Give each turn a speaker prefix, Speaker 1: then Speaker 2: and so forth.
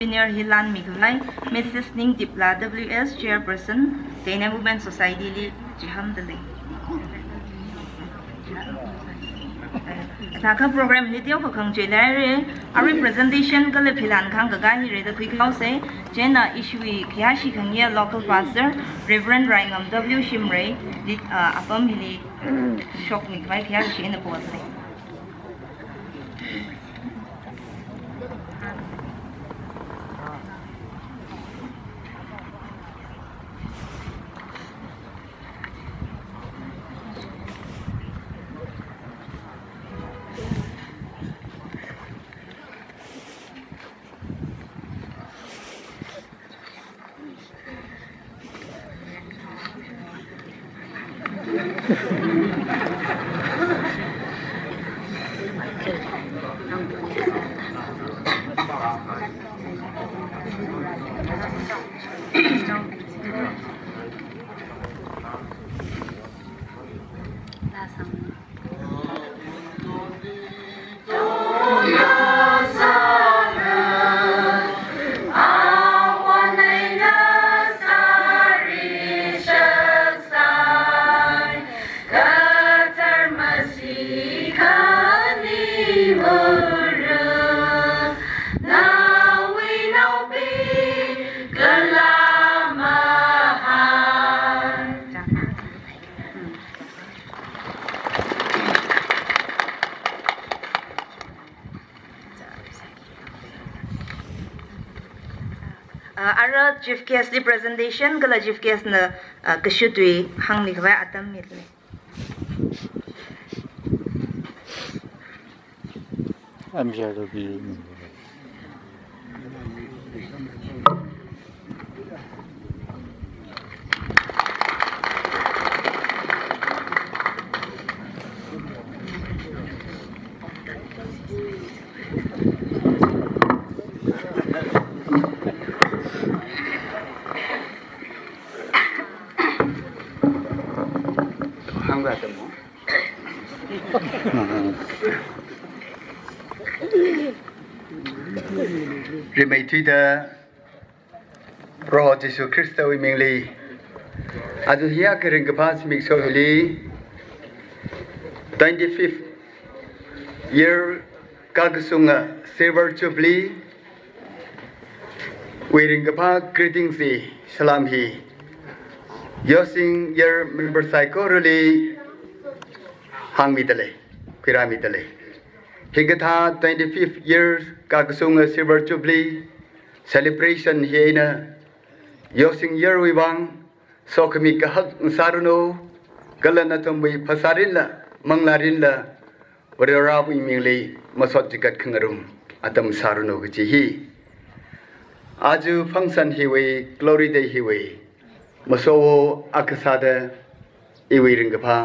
Speaker 1: Engineer Philan Mikulai, Mrs. Ning Dipla WS Chairperson, Teinem Women Society Li Jihamdale. Taka program hitio ko khang jelare a representation kale philan khangkaka hi re da quick house jena issue khiashi khangya local pastor Reverend Raingam W Shimre apam hili shok ni khai khiashi in the post. Ara chief guest the presentation gala chief guest na kashutui hang ni khwa atam mitle
Speaker 2: I'm sure to be
Speaker 3: Remay Twitter Pro Jesu Christo Mingli Adu Hia Kering Kapas Mixo Hili 25th year Kagasunga Silver Jubilee Wearing Kapa greetings Salam Hi Yosing Yar member psychorally Hang Mitale Pyramidale Hingata 25th years Kagasunga Silver Jubilee celebration here Yosing Yar Wibang Sokami Kahak Saruno Galanatumbi Pasarilla Manglarilla Vararawi Mingli Masotikat Kangarum Atam Saruno Gihi Aju function hiwi glory day hiwi Masowo Akasada Iwi Ringapa